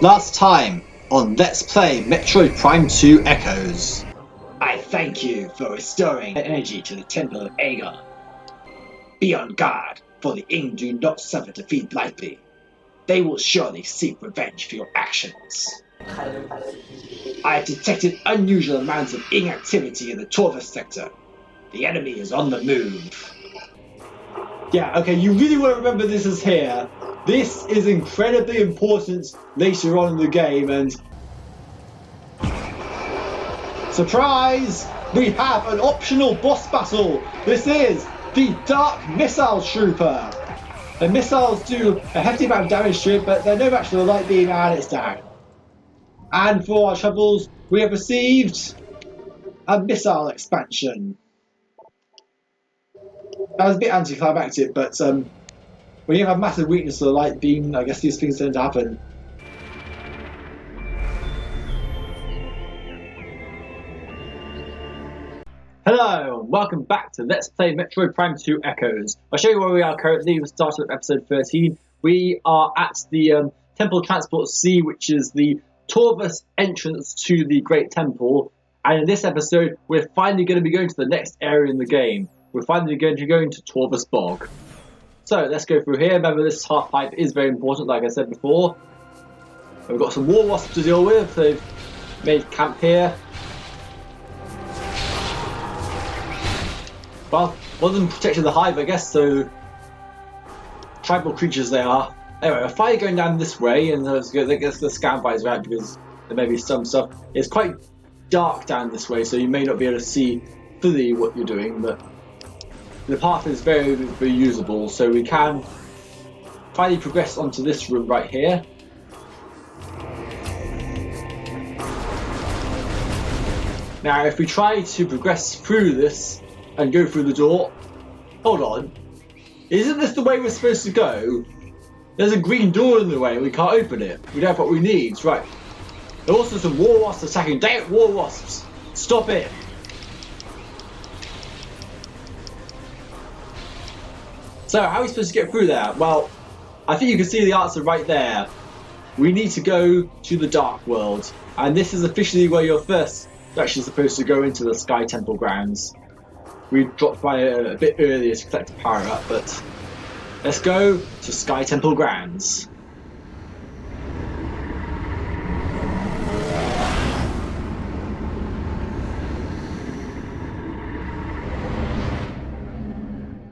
Last time on Let's Play Metroid Prime 2 Echoes. I thank you for restoring energy to the Temple of Aegon. Be on guard, for the Ing do not suffer defeat lightly. They will surely seek revenge for your actions. I have detected unusual amounts of Ing activity in the Torvus sector. The enemy is on the move. Yeah, okay, you really want to remember this is here. This is incredibly important later on in the game, and surprise! We have an optional boss battle. This is the Dark Missile Trooper. The missiles do a hefty amount of damage to it, but they're no match for the light beam, and it's down. And for our troubles, we have received a missile expansion. That was a bit anticlimactic, but when you have a massive weakness to the light beam, I guess these things tend to happen. Hello, and welcome back to Let's Play Metroid Prime 2 Echoes. I'll show you where we are currently. We started with episode 13. We are at the Temple Transport C, which is the Torvus entrance to the Great Temple. And in this episode, we're finally going to be going to the next area in the game. We're finally going to be going to Torvus Bog. So let's go through here. Remember, this half pipe is very important, like I said before. We've got some war wasps to deal with. They've made camp here. Well, one of them protected the hive, I guess, so tribal creatures they are. Anyway, a fire going down this way, and let's get the scan visor out because there may be some stuff. It's quite dark down this way, so you may not be able to see fully what you're doing, but the path is very, very usable, so we can finally progress onto this room right here. Now, if we try to progress through this and go through the door, hold on, isn't this the way we're supposed to go? There's a green door in the way, we can't open it. We don't have what we need, right? There are also some war wasps attacking. Dang it, war wasps! Stop it! So, how are we supposed to get through there? Well, I think you can see the answer right there. We need to go to the Dark World, and this is officially where you're first actually supposed to go into the Sky Temple grounds. We dropped by a bit earlier to collect a power up, but let's go to Sky Temple grounds.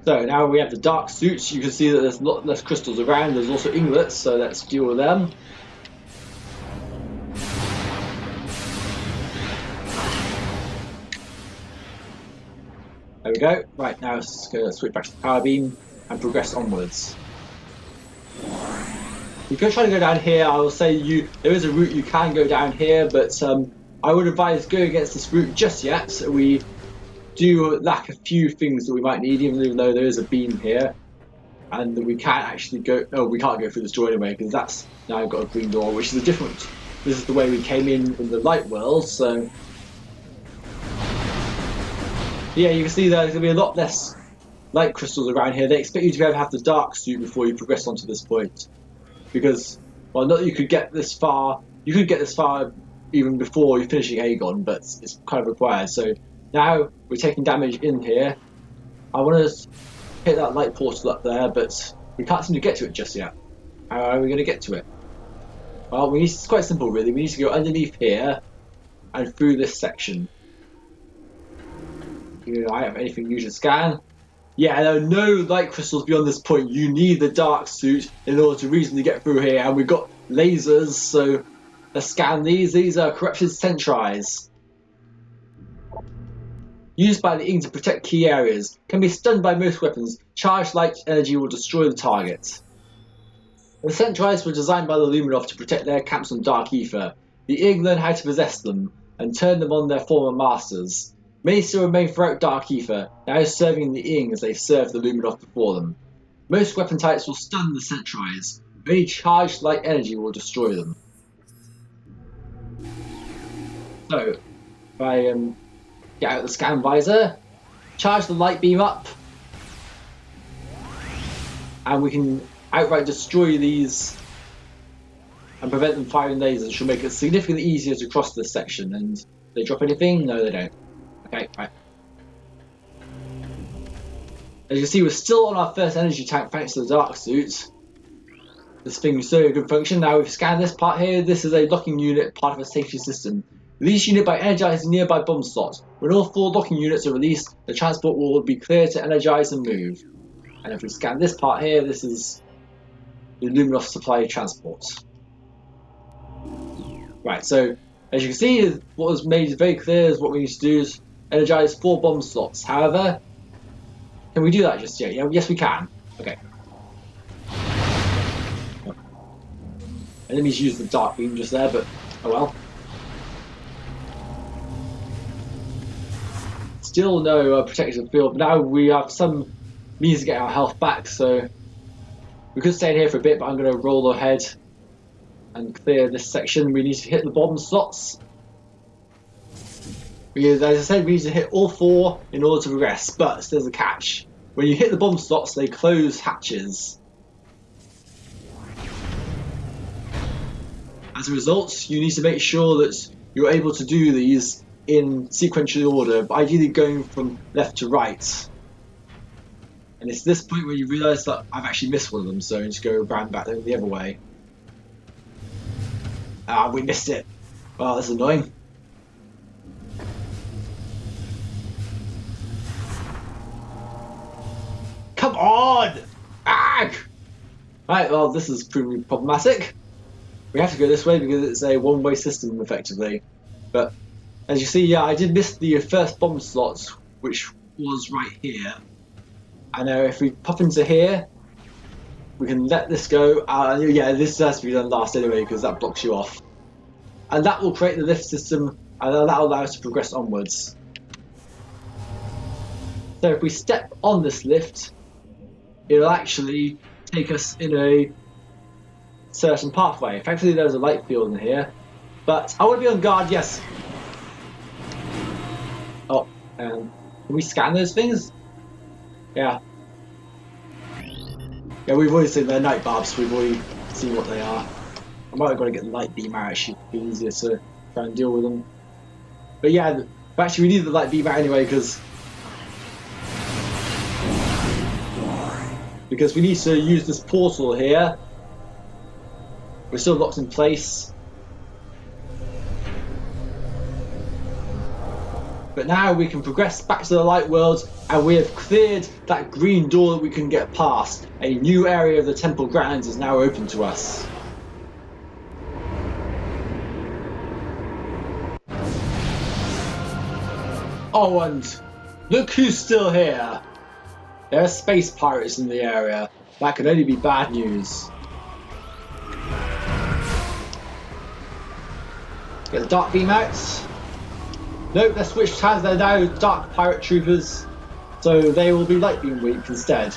So now we have the dark suits. You can see that there's a lot less crystals around. There's also inglets, so let's deal with them. There we go. Right, now let's go switch back to the power beam and progress onwards. You could try to go down here. I will say there is a route you can go down here, but I would advise going against this route just yet. We do lack a few things that we might need, even though there is a beam here, and we can't actually go. Oh, we can't go through this door anyway because that's now got a green door, which is a different. This is the way we came in the light world. So yeah, you can see there's going to be a lot less light crystals around here. They expect you to be able to have the dark suit before you progress onto this point, because well, not that you could get this far. You could get this far even before you're finishing Aegon, but it's kind of required. So now we're taking damage in here. I want to hit that light portal up there, but we can't seem to get to it just yet. How are we going to get to it? Well, it's quite simple really. We need to go underneath here and through this section. Do I have anything you should scan? Yeah, there are no light crystals beyond this point. You need the dark suit in order to reasonably get through here, and we've got lasers, so let's scan these. These are corrupted sentries. Used by the Ing to protect key areas, can be stunned by most weapons. Charged light energy will destroy the target. The sentries were designed by the Luminov to protect their camps on Dark Ether. The Ing learn how to possess them and turn them on their former masters. Many still remain throughout Dark Ether, now serving the Ing as they served the Luminov before them. Most weapon types will stun the sentries. Only charged light energy will destroy them. So, if I get out the scan visor, charge the light beam up, and we can outright destroy these and prevent them firing lasers, which will make it significantly easier to cross this section. And they drop anything? No, they don't. Okay, right. As you can see, we're still on our first energy tank thanks to the dark suit. This thing is so good function. Now we've scanned this part here. This is a locking unit, part of a safety system. Release unit by energizing nearby bomb slots. When all 4 locking units are released, the transport will be clear to energize and move. And if we scan this part here, this is the Luminos supply transport. Right, so as you can see, what was made very clear is what we need to do is energize 4 bomb slots. However, can we do that just yet? Yeah, yes we can. Okay. Enemies use the dark beam just there, but oh well. Still no protective field. Now we have some means to get our health back, so we could stay in here for a bit, but I'm going to roll ahead and clear this section. We need to hit the bomb slots. Because, as I said, we need to hit all 4 in order to progress, but there's a catch. When you hit the bomb slots, they close hatches. As a result, you need to make sure that you're able to do these in sequential order, but ideally going from left to right. And it's this point where you realise that I've actually missed one of them, so I need to go around back the other way. Ah, we missed it. Well, that's annoying. Come on! Ah! Right, well, this is proving problematic. We have to go this way because it's a one-way system, effectively. But as you see, yeah, I did miss the first bomb slot, which was right here. And if we pop into here, we can let this go. Yeah, this has to be done last anyway because that blocks you off. And that will create the lift system, and that will allow us to progress onwards. So if we step on this lift, it'll actually take us in a certain pathway. Thankfully there's a light field in here, but I want to be on guard. Yes. Oh, can we scan those things? Yeah. Yeah, we've already seen their night barbs. We've already seen what they are. I might have got to get the light beam out. It should be easier to try and deal with them. But yeah, actually we need the light beam out anyway because we need to use this portal here. We're still locked in place. But now we can progress back to the light world, and we have cleared that green door that we can get past. A new area of the temple grounds is now open to us. Oh, and look who's still here. There are space pirates in the area. That could only be bad news. Get the dark beam out. Nope, they're switched hands. They're now dark pirate troopers, so they will be light beam weak instead.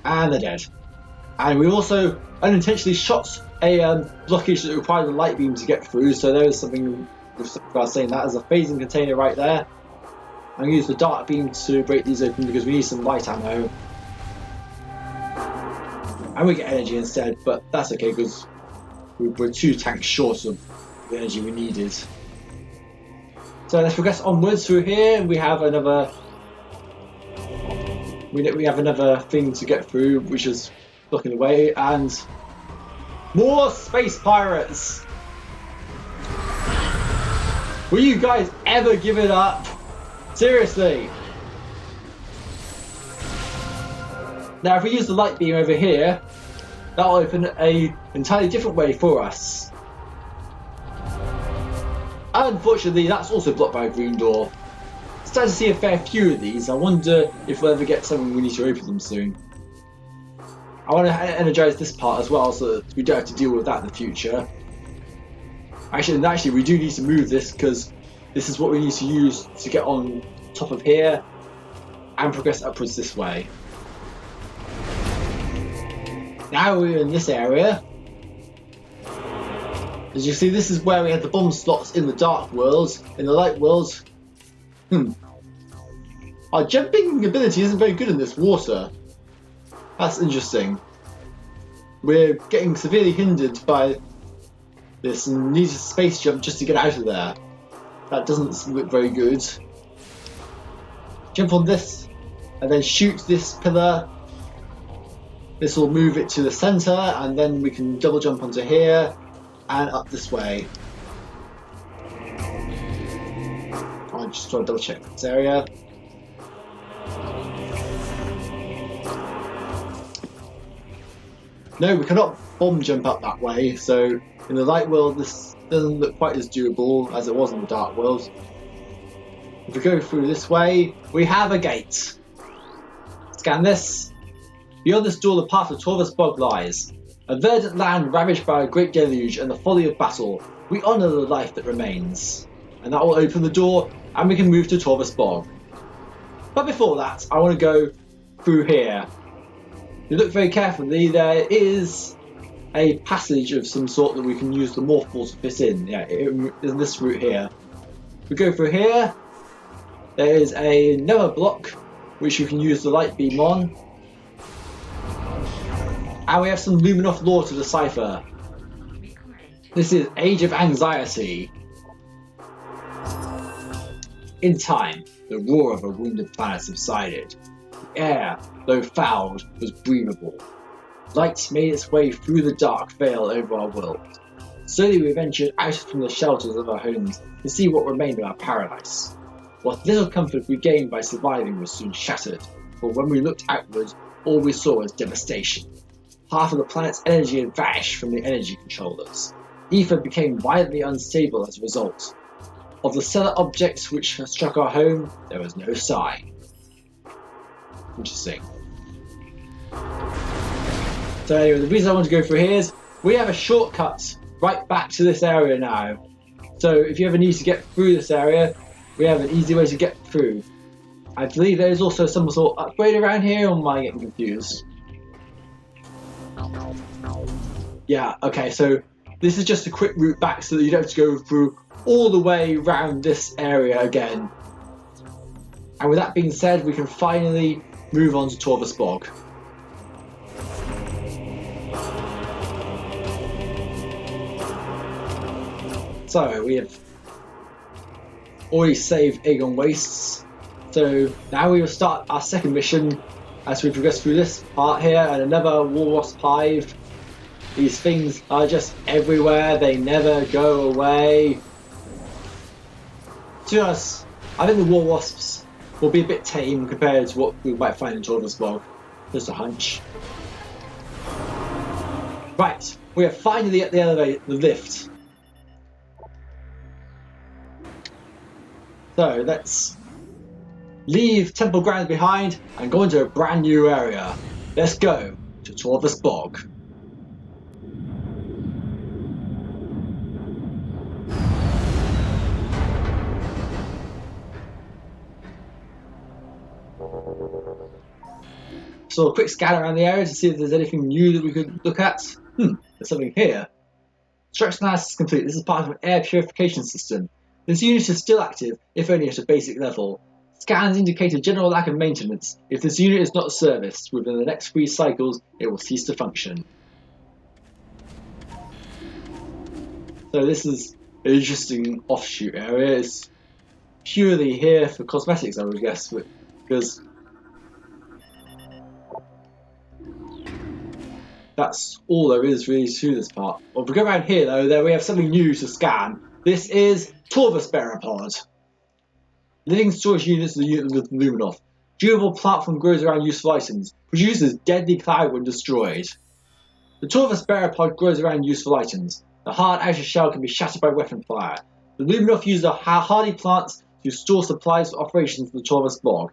And they're dead. And we also unintentionally shot a blockage that required the light beam to get through, so there is something about saying that as a phasing container right there. I'm going to use the dark beam to break these open because we need some light ammo. And we get energy instead, but that's okay because we're 2 tanks short of the energy we needed. So let's progress onwards through here. We have another thing to get through, which is blocking the way, and more space pirates. Will you guys ever give it up? Seriously. Now if we use the light beam over here, that'll open an entirely different way for us. Unfortunately, that's also blocked by a green door. Starting to see a fair few of these. I wonder if we'll ever get something we need to open them soon. I want to energize this part as well so that we don't have to deal with that in the future. Actually, we do need to move this because this is what we need to use to get on top of here and progress upwards this way. Now we're in this area. As you see, this is where we had the bomb slots in the dark world. In the light world, Our jumping ability isn't very good in this water. That's interesting. We're getting severely hindered by this and need a space jump just to get out of there. That doesn't look very good. Jump on this and then shoot this pillar. This will move it to the center and then we can double jump onto here and up this way. I'll just try to double check this area. No, we cannot bomb jump up that way, so in the light world this doesn't look quite as doable as it was in the dark world. If we go through this way, we have a gate. Scan this. Beyond this door, the path of Torvus Bog lies. A verdant land ravaged by a great deluge and the folly of battle. We honour the life that remains. And that will open the door, and we can move to Torvus Bog. But before that, I want to go through here. If you look very carefully, there is a passage of some sort that we can use the morph ball to fit in. Yeah, in this route here. We go through here. There is another block which you can use the light beam on. And we have some Luminoth lore to decipher. This is Age of Anxiety. In time, the roar of a wounded planet subsided. The air, though fouled, was breathable. Light made its way through the dark veil over our world. Slowly we ventured out from the shelters of our homes to see what remained of our paradise. What little comfort we gained by surviving was soon shattered, for when we looked outwards, all we saw was devastation. Half of the planet's energy had vanished from the energy controllers. Ether became violently unstable as a result. Of the stellar objects which struck our home, there was no sign. Interesting. So anyway, the reason I want to go through here is we have a shortcut right back to this area now. So if you ever need to get through this area, we have an easy way to get through. I believe there is also some sort of upgrade around here, or am I getting confused? Yeah, okay, so this is just a quick route back so that you don't have to go through all the way around this area again. And with that being said, we can finally move on to Torvus Bog. So we have already saved Aegon Wastes. So now we will start our second mission as we progress through this part here and another War Wasp Hive. These things are just everywhere, they never go away. To us, I think the War Wasps will be a bit tame compared to what we might find in Torvus Bog. Just a hunch. Right, we are finally at the elevator, the lift. So let's leave Temple Grounds behind and go into a brand new area. Let's go to Torvus Bog. So a quick scan around the area to see if there's anything new that we could look at. There's something here. Structure analysis complete. This is part of an air purification system. This unit is still active, if only at a basic level. Scans indicate a general lack of maintenance. If this unit is not serviced within the next 3 cycles, it will cease to function. So this is an interesting offshoot area. It's purely here for cosmetics, I would guess, because that's all there is really to this part. Well, if we go around here though, there we have something new to scan. This is Torvus Pod. Living storage units of the unit with Luminoth. Durable platform grows around useful items. Produces deadly cloud when destroyed. The Torvus Pod grows around useful items. The hard outer shell can be shattered by weapon fire. The Luminoth use hardy plants to store supplies for operations in the Torvus Bog.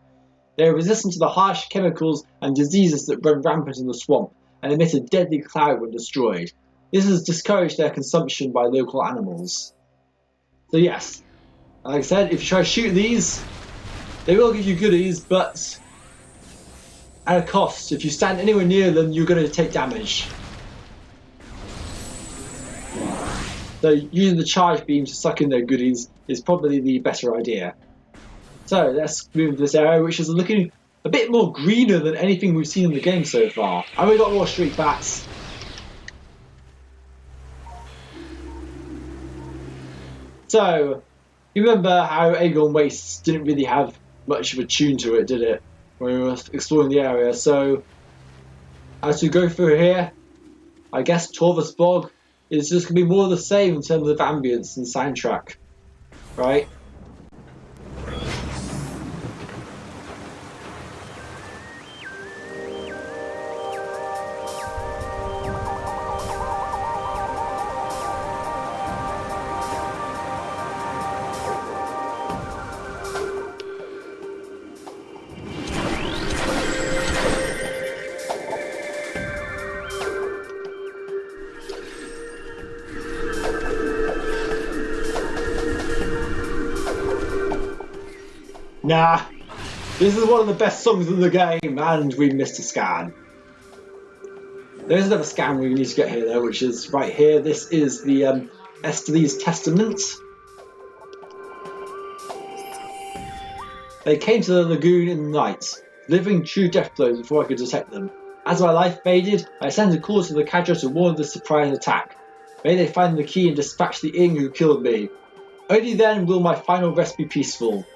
They are resistant to the harsh chemicals and diseases that run rampant in the swamp and emit a deadly cloud when destroyed. This has discouraged their consumption by local animals. So yes, like I said, if you try to shoot these, they will give you goodies, but at a cost. If you stand anywhere near them, you're going to take damage. So using the charge beam to suck in their goodies is probably the better idea. So let's move to this area, which is looking a bit more greener than anything we've seen in the game so far. And we got more street bats. So, you remember how Aegon Wastes didn't really have much of a tune to it, did it? When we were exploring the area. So, as we go through here, I guess Torvus Bog is just going to be more of the same in terms of ambience and soundtrack. Right? Nah, this is one of the best songs in the game, and we missed a scan. There's another scan we need to get here, though, which is right here. This is the Estelie's Testament. They came to the lagoon in the night, delivering true death blows before I could detect them. As my life faded, I sent a call to the Cadre to warn of the surprise attack. May they find the key and dispatch the Ing who killed me. Only then will my final rest be peaceful.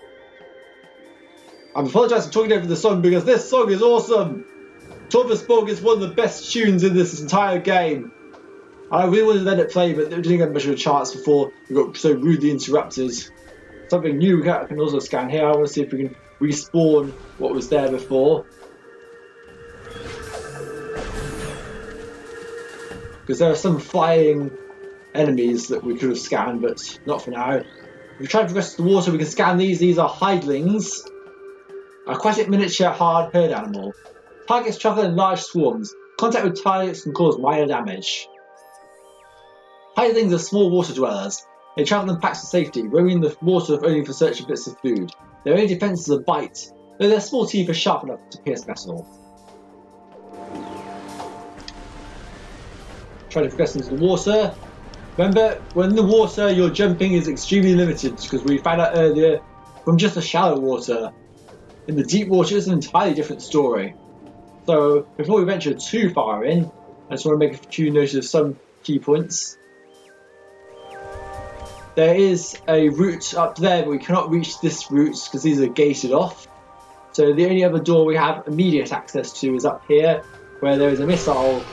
I apologise for talking over the song because this song is awesome! Torvus Bog is one of the best tunes in this entire game. I really wanted to let it play, but it didn't get much of a chance before we got so rudely interrupted. Something new we can also scan here. I want to see if we can respawn what was there before. Because there are some flying enemies that we could have scanned, but not for now. If we try to progress to the water, we can scan these. These are hidlings. Aquatic miniature hard herd animal. Targets travel in large swarms. Contact with targets can cause minor damage. Hidlings are small water dwellers. They travel in packs for safety, roaming the water only for searching bits of food. Their only defense is a bite, though their small teeth are sharp enough to pierce metal. Try to progress into the water. Remember, when in the water, your jumping is extremely limited, because we found out earlier from just the shallow water. In the deep water, it's an entirely different story. So, before we venture too far in, I just want to make a few notes of some key points. There is a route up there, but we cannot reach this route because these are gated off. So the only other door we have immediate access to is up here, where there is a missile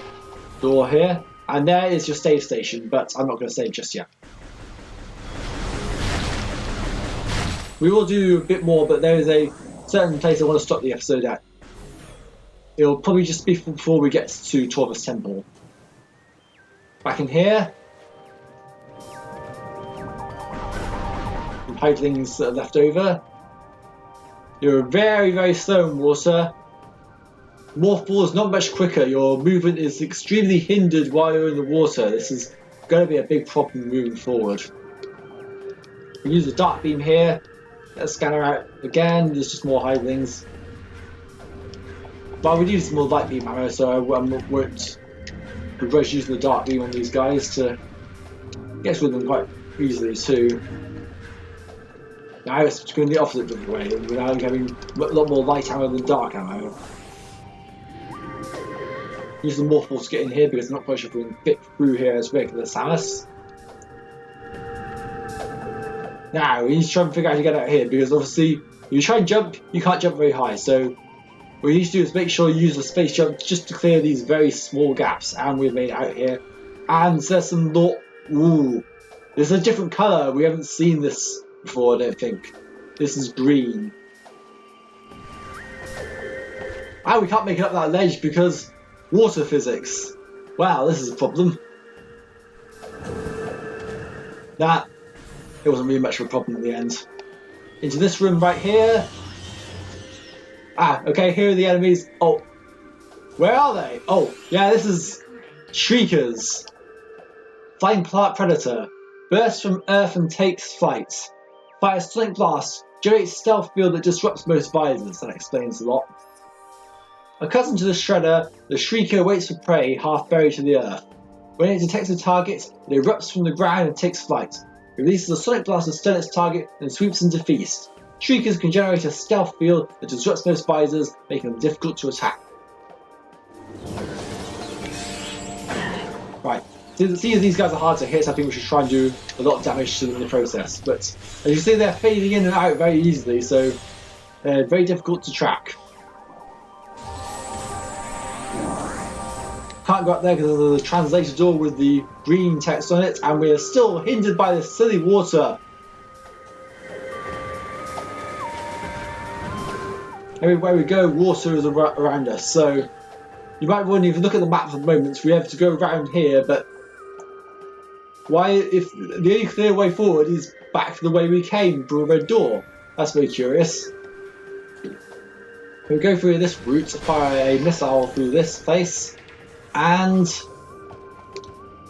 door here. And there is your save station, but I'm not going to save just yet. We will do a bit more, but there is a certain place I want to stop the episode at. It'll probably just be before we get to Torvus Temple. Back in here. Some hidlings that are left over. You're very, very slow in water. Morphball is not much quicker. Your movement is extremely hindered while you're in the water. This is going to be a big problem moving forward. We use the dark beam here. Let's scan her out again. There's just more hidlings. But we need some more light beam ammo, so I won't begrudge using the dark beam on these guys to get with them quite easily too. Now it's going the opposite of the way. We're now having a lot more light ammo than dark ammo. Use the Morphball to get in here because I'm not quite sure if we can fit through here as regular Samus. Now we need to try and figure out how to get out here because obviously if you try and jump, you can't jump very high. So what you need to do is make sure you use the space jump just to clear these very small gaps, and we've made it out here. And there's some ooh, there's a different colour. We haven't seen this before, I don't think. This is green. And we can't make it up that ledge because water physics. Wow, this is a problem. That it wasn't really much of a problem at the end. Into this room right here. Ah, okay, here are the enemies. Oh, where are they? Oh, yeah, this is Shriekers. Flying Predator. Bursts from Earth and takes flight. Fires Sonic Blast. Generates stealth field that disrupts most visors. That explains a lot. Accustomed to the Shredder, the Shrieker waits for prey half buried to the earth. When it detects a target, it erupts from the ground and takes flight. It releases a Sonic Blast to stun its target and sweeps into feast. Shriekers can generate a stealth field that disrupts most visors, making them difficult to attack. Right, so seeing as these guys are hard to hit, I think we should try and do a lot of damage to them in the process. But as you see, they're fading in and out very easily, so they're very difficult to track. Can't go up there because of the translator door with the green text on it, and we're still hindered by the silly water. Everywhere we go, water is around us, so you might wonder, if you look at the map for the moment, we have to go around here, but why, if the only clear way forward is back the way we came through a red door? That's very curious. We'll go through this route, fire a missile through this place, and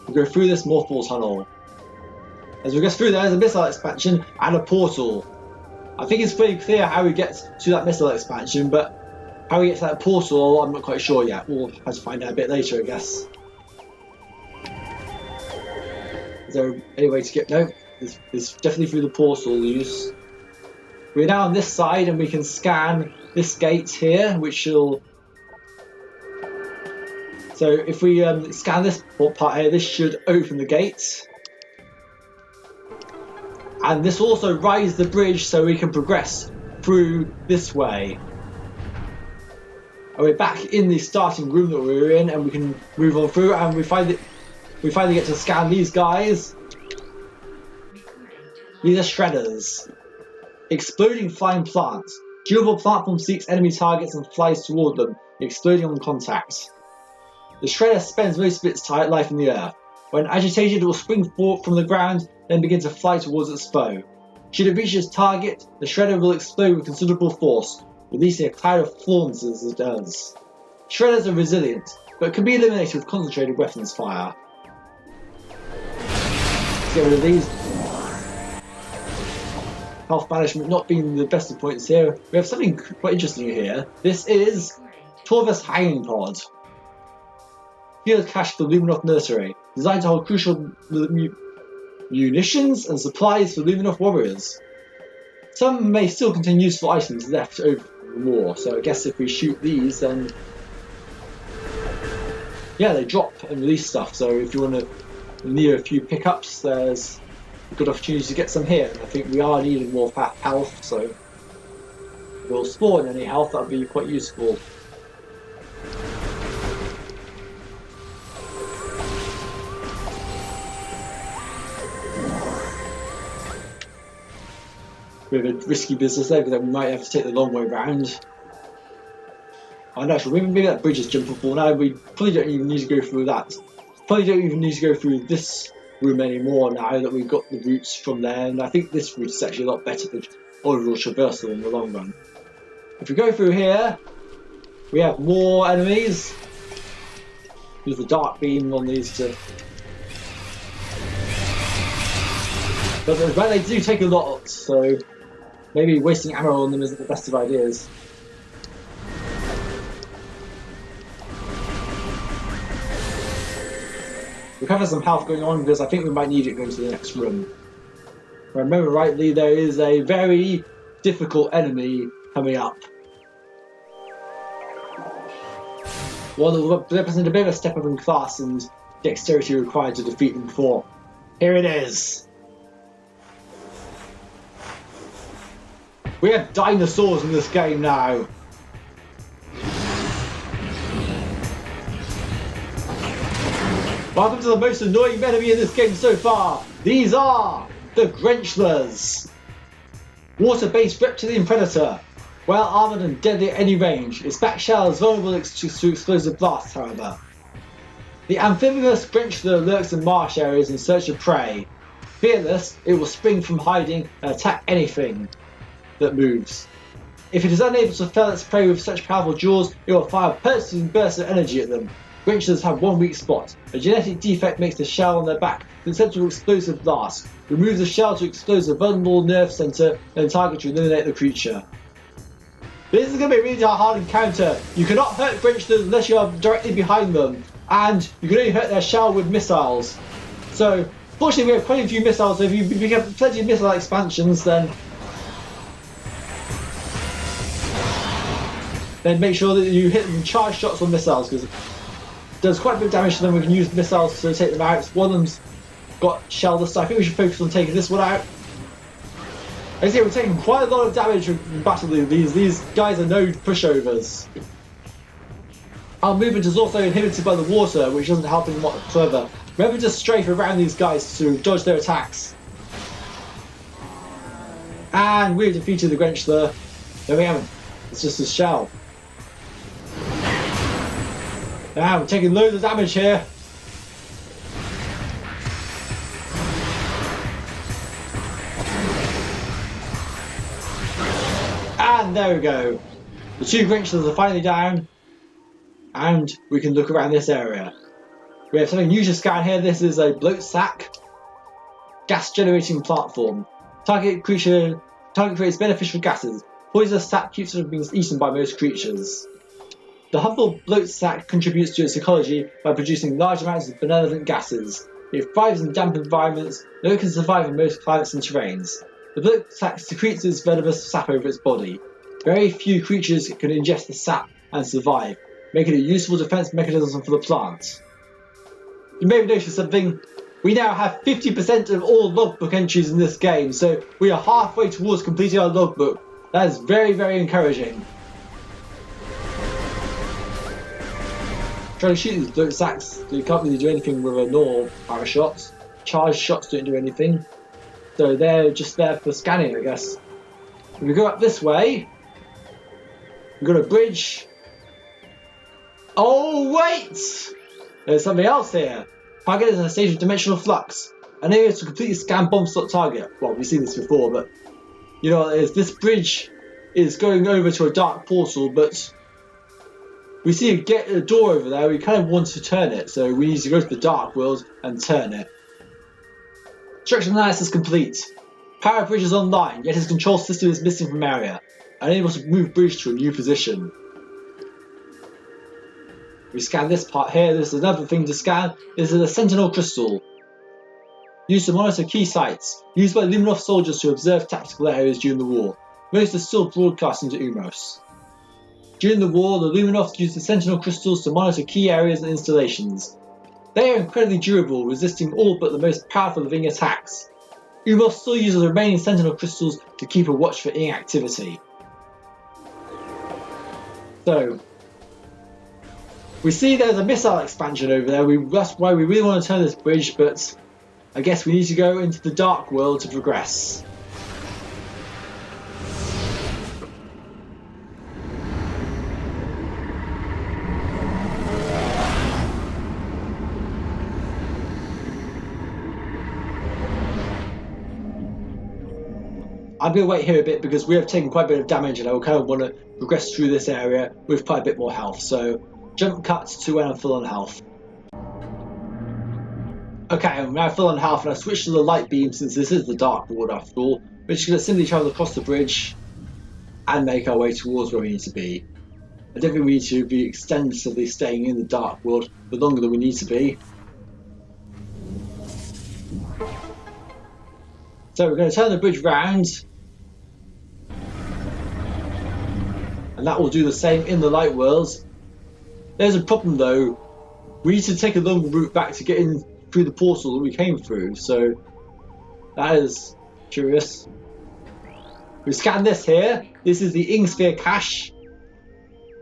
we'll go through this Morphball tunnel. As we go through, there's a missile expansion and a portal. I think it's pretty clear how we get to that missile expansion, but how we get to that portal, I'm not quite sure yet. We'll have to find out a bit later, I guess. Is there any way to get... No, it's definitely through the portal use. We're now on this side and we can scan this gate here, which will... So if we scan this part here, this should open the gate. And this also rises the bridge so we can progress through this way. And we're back in the starting room that we were in, and we can move on through, and we finally get to scan these guys. These are shredders. Exploding flying plants. Durable platform seeks enemy targets and flies toward them, exploding on contact. The shredder spends most of its life in the earth. When agitated, it will spring forth from the ground, then begin to fly towards its foe. Should it reach its target, the shredder will explode with considerable force, releasing a cloud of flames as it does. Shredders are resilient, but can be eliminated with concentrated weapons fire. Let's get rid of these. Health management not being the best of points here. We have something quite interesting here. This is Torvus Hanging Pod. Field cache for Luminov Nursery, designed to hold crucial munitions and supplies for Luminov warriors. Some may still contain useful items left over from the war, so I guess if we shoot these, then yeah, they drop and release stuff. So if you want to near a few pickups, there's a good opportunity to get some here. And I think we are needing more health, so if we'll spawn any health, that would be quite useful. Bit of a risky business there, because we might have to take the long way round. I'm not sure, maybe that bridge is jumpable now. We probably don't even need to go through that. Probably don't even need to go through this room anymore now that we've got the routes from there, and I think this route is actually a lot better for overall traversal in the long run. If we go through here, we have more enemies. Use the dark beam on these to... But they do take a lot, so maybe wasting ammo on them isn't the best of ideas. We have some health going on because I think we might need it going to the next room. If I remember rightly, there is a very difficult enemy coming up. One that will represent a bit of a step up in class and dexterity required to defeat them before. Here it is. We have dinosaurs in this game now. Welcome to the most annoying enemy in this game so far. These are the Grenchlers. Water-based reptilian predator. Well armoured and deadly at any range. Its back shell is vulnerable to explosive blasts, however. The amphibious Grenchler lurks in marsh areas in search of prey. Fearless, it will spring from hiding and attack anything that moves. If it is unable to fell its prey with such powerful jaws, it will fire piercing bursts of energy at them. Grenchlers have one weak spot. A genetic defect makes the shell on their back susceptible to explosive blast. Remove the shell to expose a vulnerable nerve center and target to eliminate the creature. This is going to be a really hard encounter. You cannot hurt Grenchlers unless you are directly behind them, and you can only hurt their shell with missiles. So, fortunately we have quite a few missiles, so if you have plenty of missile expansions, then then make sure that you hit them charge shots or missiles, because it does quite a bit of damage to them. We can use missiles to take them out. One of them's got shell this time. I think we should focus on taking this one out. I see we're taking quite a lot of damage from battle. These guys are no pushovers. Our movement is also inhibited by the water, which doesn't help them whatsoever. Remember to strafe around these guys to dodge their attacks. And we've defeated the Grenchler. No, we haven't. It's just a shell. Now we're taking loads of damage here. And there we go. The two Grenchlers are finally down. And we can look around this area. We have something new to scan here. This is a bloat sack. Gas generating platform. Target creates beneficial gases. Poisonous sack keeps it from being eaten by most creatures. The humble bloat sack contributes to its ecology by producing large amounts of benevolent gases. It thrives in damp environments, though it can survive in most climates and terrains. The bloat sack secretes its venomous sap over its body. Very few creatures can ingest the sap and survive, making it a useful defense mechanism for the plant. You may have noticed something. We now have 50% of all logbook entries in this game, so we are halfway towards completing our logbook. That is very, very encouraging. Trying to shoot these bloat sacks, so you can't really do anything with a normal power shot. Charged shots don't do anything, so they're just there for scanning, I guess. If we go up this way, we've got a bridge. Oh wait! There's something else here. Target is in a stage of dimensional flux. An area to completely scan bomb slot target. Well, we've seen this before, but you know what it is. This bridge is going over to a dark portal, but we see a door over there. We kind of want to turn it, so we need to go to the dark world and turn it. Structure analysis complete. Power bridge is online, yet his control system is missing from area. Unable to move bridge to a new position. We scan this part here. This is another thing to scan. This is a sentinel crystal. Used to monitor key sites. Used by Luminov soldiers to observe tactical areas during the war. Most are still broadcast into Umos. During the war, the Luminovs used the sentinel crystals to monitor key areas and installations. They are incredibly durable, resisting all but the most powerful living attacks. Umos still uses the remaining sentinel crystals to keep a watch for inactivity. So, we see there's a missile expansion over there. That's why we really want to turn this bridge, but I guess we need to go into the dark world to progress. I'm going to wait here a bit because we have taken quite a bit of damage and I kind of want to progress through this area with quite a bit more health. So jump cut to when I'm full on health. Okay, I'm now full on health and I switched to the light beam since this is the dark world after all. We're just going to simply travel across the bridge and make our way towards where we need to be. I don't think we need to be extensively staying in the dark world for longer than we need to be. So we're going to turn the bridge round. And that will do the same in the light worlds. There's a problem though. We need to take a long route back to get in through the portal that we came through. So that is curious. We scan this here. This is the Ing Sphere cache.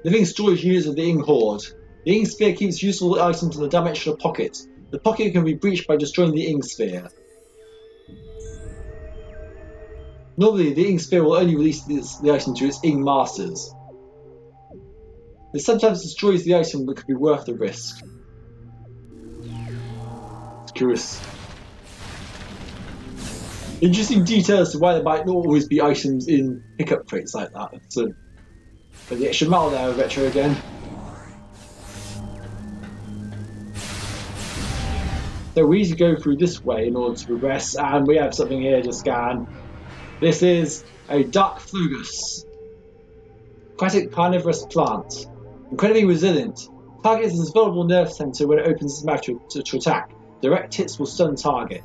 Living storage units of the Ing Horde. The Ing Sphere keeps useful items in the dimensional pocket. The pocket can be breached by destroying the Ing Sphere. Normally, the Ing Sphere will only release the item to its Ing Masters. It sometimes destroys the item, but could be worth the risk. It's curious. Interesting detail as to why there might not always be items in pickup crates like that. So, but the extra metal there, retro again. So we need to go through this way in order to progress, and we have something here to scan. This is a Dark Fungus. Aquatic carnivorous plant. Incredibly resilient. Targets its vulnerable nerve center when it opens its mouth to attack. Direct hits will stun target.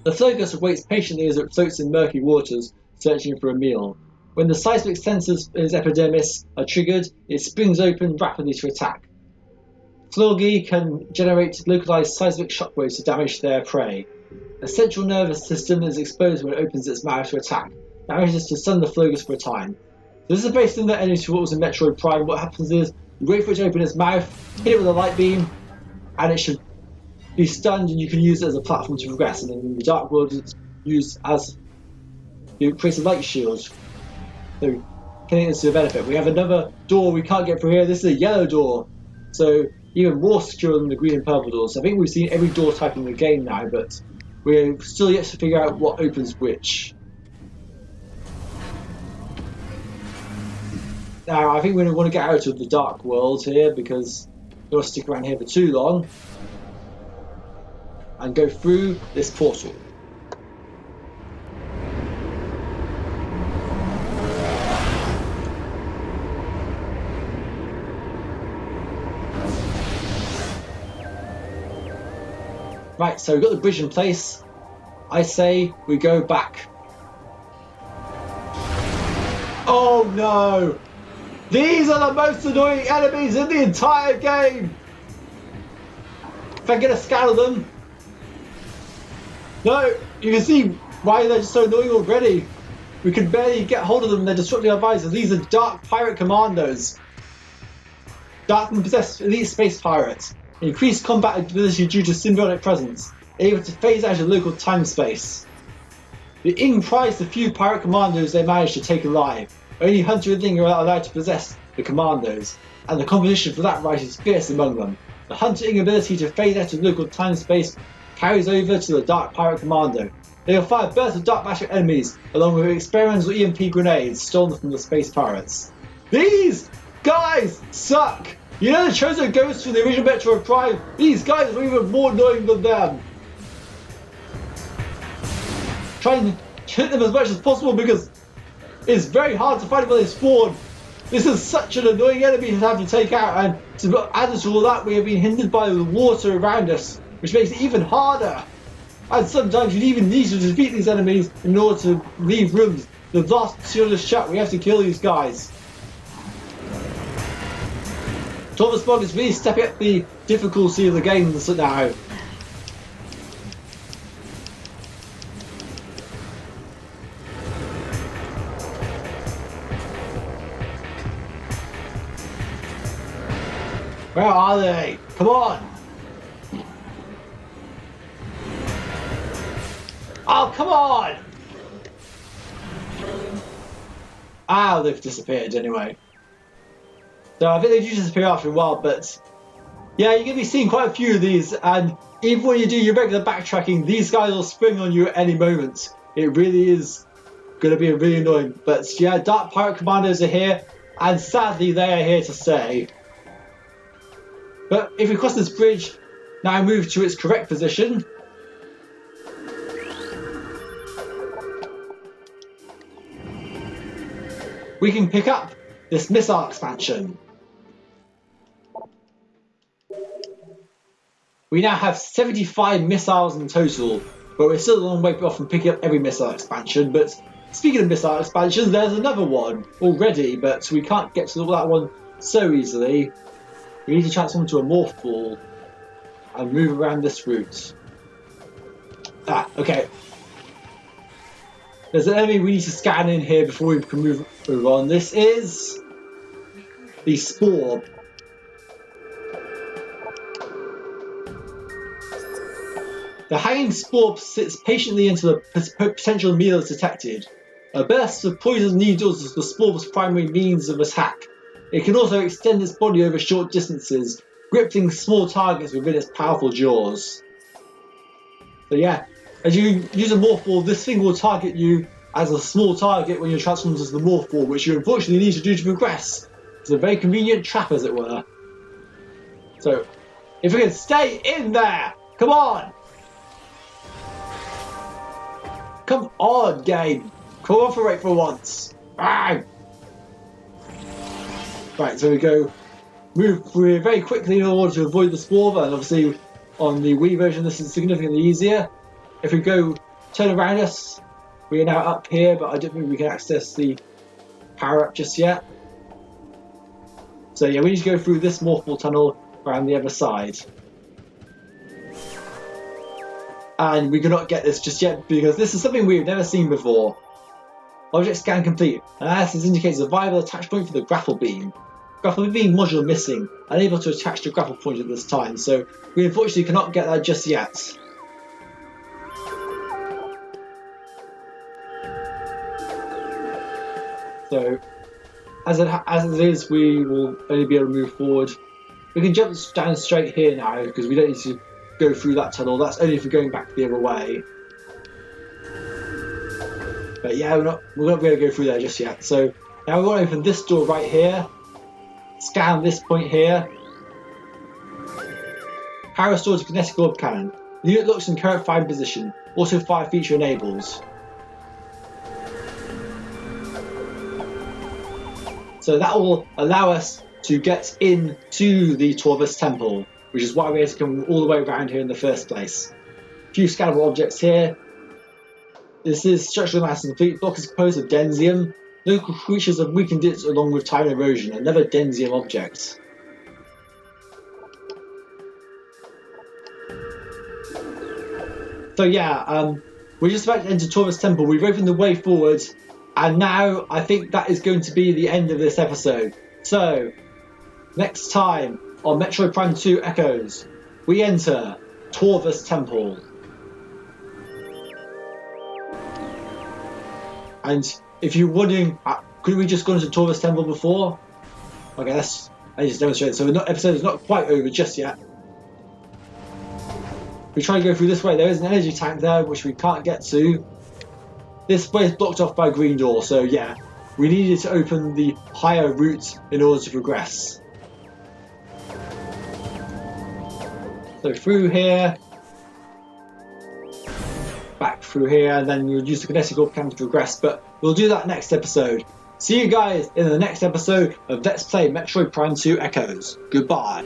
The Flogus waits patiently as it floats in murky waters, searching for a meal. When the seismic sensors in its epidermis are triggered, it springs open rapidly to attack. Trilogy can generate localized seismic shockwaves to damage their prey. The central nervous system is exposed when it opens its mouth to attack, damages to stun the Flogus for a time. So this is very similar to what was in Metroid Prime. What happens is, you wait for it to open its mouth, hit it with a light beam, and it should be stunned, and you can use it as a platform to progress. And then in the Dark World, it's used as it creates a light shield. So, killing is to a benefit. We have another door we can't get through here. This is a yellow door, so even more secure than the green and purple doors. I think we've seen every door type in the game now, but we're still yet to figure out what opens which. Now, I think we're going to want to get out of the Dark World here because we don't want to stick around here for too long. And go through this portal. Right, so we've got the bridge in place. I say we go back. Oh no! These are the most annoying enemies in the entire game! If I get a scan of them... No, you can see why they're so annoying already. We can barely get hold of them, they're disrupting our visors. These are Dark Pirate Commandos. Dark and possessed elite space pirates. Increased combat ability due to symbiotic presence. Able to phase out of local time-space. The Ing prized the few pirate commandos they managed to take alive. Only Hunter and Ling are allowed to possess the commandos, and the competition for that right is fierce among them. The Hunter Ing ability to phase out of local time-space carries over to the Dark Pirate Commando. They will fire bursts of dark matter enemies, along with experimental EMP grenades stolen from the space pirates. These guys suck! You know the chosen ghosts from the original Metroid Prime? These guys are even more annoying than them. Try and hit them as much as possible because it's very hard to find them when they spawn. This is such an annoying enemy to have to take out, and to add to all that, we have been hindered by the water around us, which makes it even harder. And sometimes you even need to defeat these enemies in order to leave rooms. The last shield is shut, we have to kill these guys. Torvus Bog is really stepping up the difficulty of the games now. Where are they? Come on! Oh, come on! Ah, they've disappeared anyway. So I think they do disappear after a while, but yeah, you're going to be seeing quite a few of these, and even when you do your regular backtracking, these guys will spring on you at any moment. It really is going to be really annoying. But yeah, Dark Pirate Commandos are here, and sadly they are here to stay. But if we cross this bridge, now move to its correct position. We can pick up this missile expansion. We now have 75 missiles in total, but we're still a long way off from picking up every missile expansion. But speaking of missile expansions, there's another one already, but we can't get to that one so easily. We need to transform into a morph ball and move around this route. Ah, okay. There's an enemy we need to scan in here before we can move on. This is the Spore. The hanging spore sits patiently until a potential meal is detected. A burst of poison needles is the spore's primary means of attack. It can also extend its body over short distances, gripping small targets within its powerful jaws. So yeah, as you use a morph ball, this thing will target you as a small target when you're transformed as the morph ball, which you unfortunately need to do to progress. It's a very convenient trap, as it were. So, if we can stay in there! Come on! Come on, game! Cooperate for once! Ah! Right, so we go move through very quickly in order to avoid the spore, and obviously on the Wii version this is significantly easier. If we go turn around us, we are now up here, but I don't think we can access the power up just yet. So yeah, we need to go through this morphal tunnel around the other side. And we cannot get this just yet because this is something we've never seen before. Object scan complete. Analysis indicates a viable attach point for the grapple beam. Grapple beam module missing, unable to attach to grapple point at this time, so we unfortunately cannot get that just yet. So, as it is, we will only be able to move forward. We can jump down straight here now because we don't need to go through that tunnel. That's only if we're going back the other way. But yeah, we're not going to be able to go through there just yet. So now we want to open this door right here. Scan this point here. Power restored to kinetic orb cannon. The unit looks in current firing position. Auto fire feature enables. So that will allow us to get into the Torvus temple, which is why we had to come all the way around here in the first place. A few scannable objects here. This is structural mass complete. Block is composed of densium. Local creatures have weakened it along with time erosion. Another densium object. So yeah, we're just about to enter Torvus temple. We've opened the way forward. And now I think that is going to be the end of this episode. So, next time on Metroid Prime 2 Echoes, we enter Torvus Temple. And if you're wondering, could we just go into Torvus Temple before? Okay, I just demonstrated. So the episode is not quite over just yet. We try to go through this way. There is an energy tank there, which we can't get to. This way is blocked off by a green door, so yeah, we needed to open the higher route in order to progress. So through here, back through here, and then we'll use the kinetic orb cannon to progress, but we'll do that next episode. See you guys in the next episode of Let's Play Metroid Prime 2 Echoes. Goodbye.